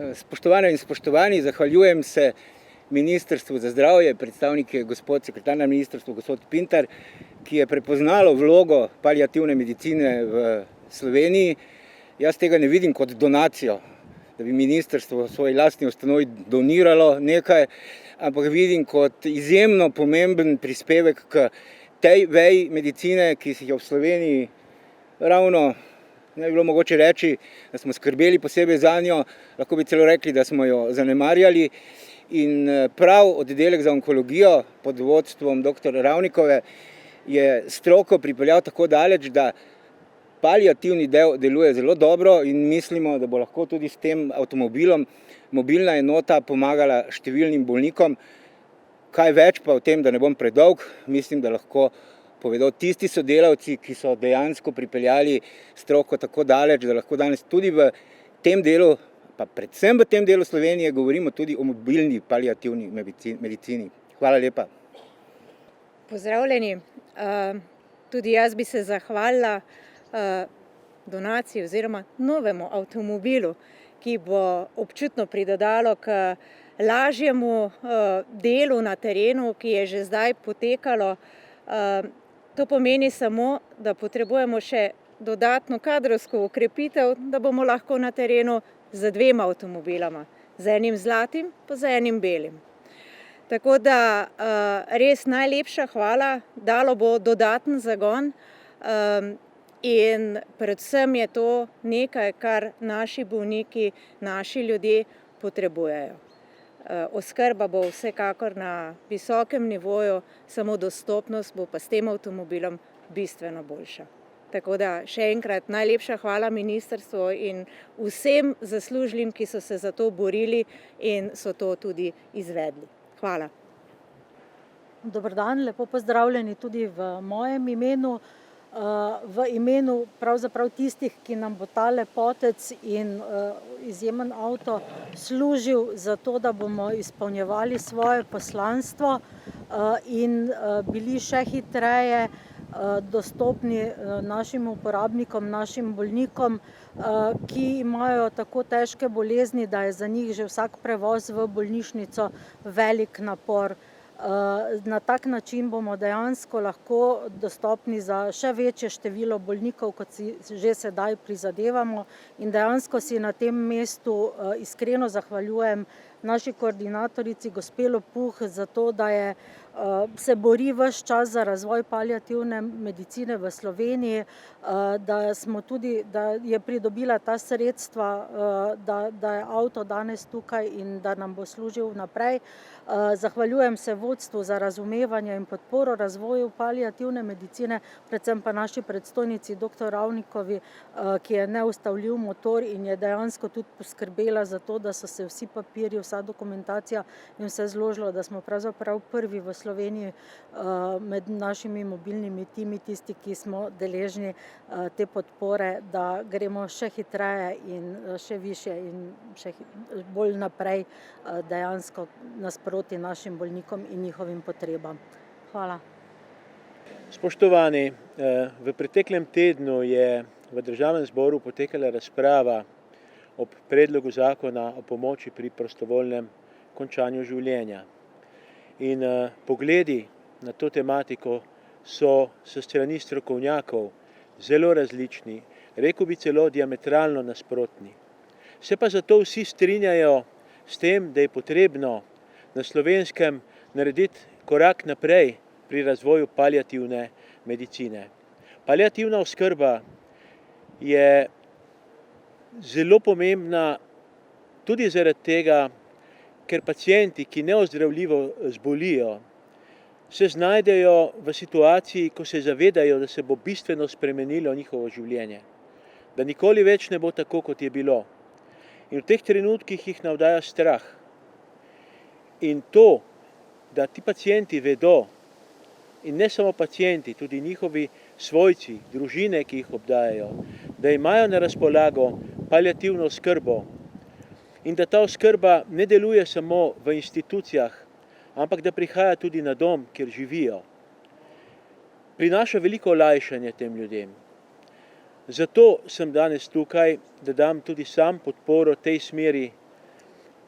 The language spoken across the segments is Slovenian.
Spoštovane in spoštovani, zahvaljujem se Ministrstvu za zdravje, predstavnik je gospod sekretar na ministrstvu, gospod Pintar, ki je prepoznalo vlogo paliativne medicine v Sloveniji. Jaz tega ne vidim kot donacijo, da bi ministrstvo v svoji lastni ustanovi doniralo nekaj, ampak vidim kot izjemno pomemben prispevek k tej veji medicine, ki si jo v Sloveniji ravno ne bi bilo mogoče reči, da smo skrbeli posebej zanjo, lahko bi celo rekli, da smo jo zanemarjali. In prav oddelek za onkologijo pod vodstvom dr. Ravnikove je stroko pripeljal tako daleč, da paliativni del deluje zelo dobro in mislimo, da bo lahko tudi s tem avtomobilom mobilna enota pomagala številnim bolnikom. Kaj več pa o tem, da ne bom predolg, mislim, da lahko povedo tisti sodelavci, ki so dejansko pripeljali stroko tako daleč, da lahko danes tudi v tem delu, pa predvsem v tem delu Slovenije, govorimo tudi o mobilni paliativni medicini. Hvala lepa. Pozdravljeni. Tudi jaz bi se zahvalila donaciji oziroma novemu avtomobilu, ki bo občutno pridodalo k lažjemu delu na terenu, ki je že zdaj potekalo. To pomeni samo, da potrebujemo še dodatno kadrovsko okrepitev, da bomo lahko na terenu z dvema avtomobiloma, z enim zlatim pa z enim belim. Tako da res najlepša hvala, dalo bo dodaten zagon in predvsem je to nekaj, kar naši bolniki, naši ljudje potrebujejo. Oskrba bo vsekakor na visokem nivoju, samo dostopnost bo pa s tem avtomobilom bistveno boljša. Tako da še enkrat najlepša hvala ministrstvu in vsem zaslužnim, ki so se za to borili in so to tudi izvedli. Hvala. Dober dan, lepo pozdravljeni tudi v mojem imenu. V imenu pravzaprav tistih, ki nam bo ta lepotec in izjemen avto služil za to, da bomo izpolnjevali svoje poslanstvo in bili še hitreje dostopni našim uporabnikom, našim bolnikom, ki imajo tako težke bolezni, da je za njih že vsak prevoz v bolnišnico velik napor. Na tak način bomo dejansko lahko dostopni za še večje število bolnikov, kot si že sedaj prizadevamo, in dejansko si na tem mestu iskreno zahvaljujem naši koordinatorici gospe Lopuh za to, da se bori ves čas za razvoj paliativne medicine v Sloveniji, da je pridobila ta sredstva, da je avto danes tukaj in da nam bo služil naprej. Zahvaljujem se vodstvu za razumevanje in podporo razvoju paliativne medicine, predvsem pa naši predstojnici dr. Ravnikovi, ki je neustavljiv motor in je dejansko tudi poskrbela za to, da so se vsi papirji, vsa dokumentacija in vse zložilo, da smo pravzaprav prvi v Sloveniji med našimi mobilnimi timi, tisti, ki smo deležni te podpore, da gremo še hitreje in še višje in še bolj naprej dejansko nasproti našim bolnikom in njihovim potrebam. Hvala. Spoštovani, v preteklem tednu je v Državnem zboru potekala razprava ob predlogu zakona o pomoči pri prostovoljnem končanju življenja. In pogledi na to tematiko so s strani strokovnjakov zelo različni, rekel bi celo diametralno nasprotni. Se pa zato vsi strinjajo s tem, da je potrebno na Slovenskem narediti korak naprej pri razvoju paliativne medicine. Paliativna oskrba je zelo pomembna tudi zaradi tega, ker pacienti, ki neozdravljivo zbolijo, se znajdejo v situaciji, ko se zavedajo, da se bo bistveno spremenilo njihovo življenje. Da nikoli več ne bo tako, kot je bilo. In v teh trenutkih jih navdaja strah. In to, da ti pacienti vedo, in ne samo pacienti, tudi njihovi svojci, družine, ki jih obdajajo, da imajo na razpolago paliativno oskrbo in da ta oskrba ne deluje samo v institucijah, ampak da prihaja tudi na dom, kjer živijo, prinaša veliko olajšanje tem ljudem. Zato sem danes tukaj, da dam tudi sam podporo tej smeri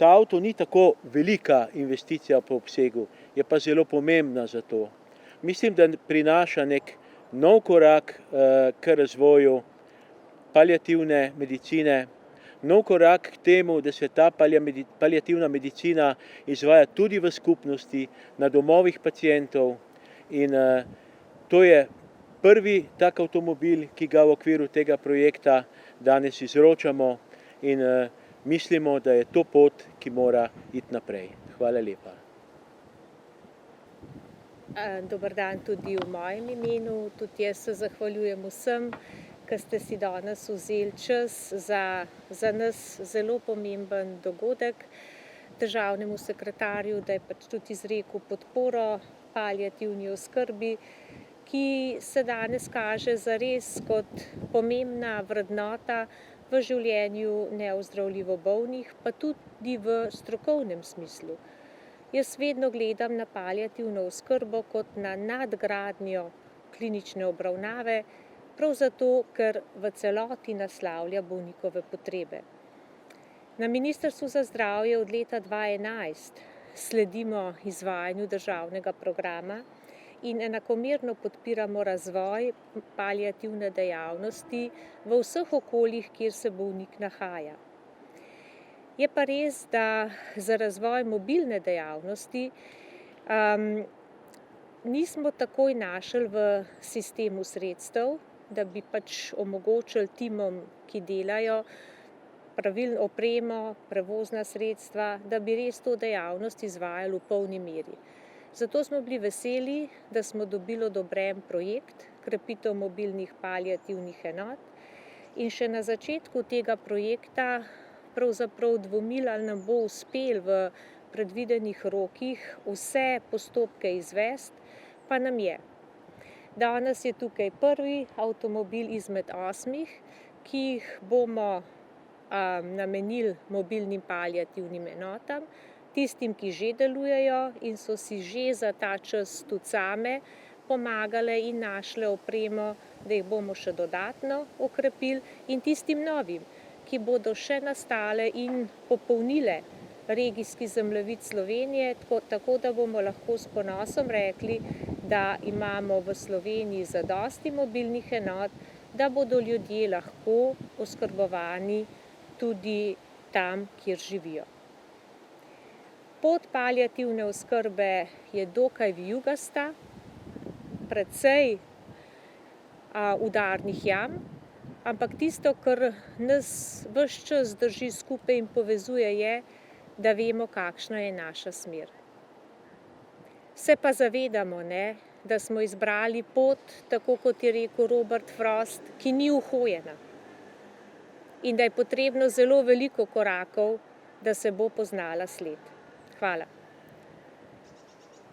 Ta avto ni tako velika investicija po obsegu, je pa zelo pomembna za to. Mislim, da prinaša nek nov korak k razvoju paliativne medicine, nov korak k temu, da se ta paliativna medicina izvaja tudi v skupnosti, na domovih pacientov in to je prvi tak avtomobil, ki ga v okviru tega projekta danes izročamo in mislimo, da je to pot, ki mora iti naprej. Hvala lepa. Dober dan tudi v mojem imenu, tudi jaz se zahvaljujem vsem, ki ste si danes vzeli čas za nas zelo pomemben dogodek, državnemu sekretarju, da je pač tudi izrekel podporo paliativni oskrbi, ki se danes kaže zares kot pomembna vrednota v življenju neozdravljivo bolnih, pa tudi v strokovnem smislu. Jaz vedno gledam na paliativno oskrbo kot na nadgradnjo klinične obravnave, prav zato, ker v celoti naslavlja bolnikove potrebe. Na Ministrstvu za zdravje od leta 2011 sledimo izvajanju državnega programa in enakomerno podpiramo razvoj paliativne dejavnosti v vseh okoljih, kjer se bolnik nahaja. Je pa res, da za razvoj mobilne dejavnosti nismo takoj našli v sistemu sredstev, da bi pač omogočili timom, ki delajo, pravilno opremo, prevozna sredstva, da bi res to dejavnost izvajali v polni meri. Zato smo bili veseli, da smo dobili odobren projekt krepitev mobilnih paliativnih enot in še na začetku tega projekta pravzaprav dvomili, ali nam bo uspelo v predvidenih rokih vse postopke izvesti, pa nam je. Danes je tukaj prvi avtomobil izmed 8, ki jih bomo namenili mobilnim paliativnim enotam, tistim, ki že delujejo in so si že za ta čas tudi same pomagale in našle opremo, da jih bomo še dodatno okrepili, in tistim novim, ki bodo še nastale in popolnile regijski zemljevid Slovenije, tako da bomo lahko s ponosom rekli, da imamo v Sloveniji zadosti mobilnih enot, da bodo ljudje lahko oskrbovani tudi tam, kjer živijo. Pot paliativne oskrbe je dokaj vijugasta, precej udarnih jam, ampak tisto, kar nas ves čas drži skupaj in povezuje, je, da vemo, kakšna je naša smer. Se pa zavedamo, da smo izbrali pot, tako kot je rekel Robert Frost, ki ni uhojena in da je potrebno zelo veliko korakov, da se bo poznala sled. Hvala.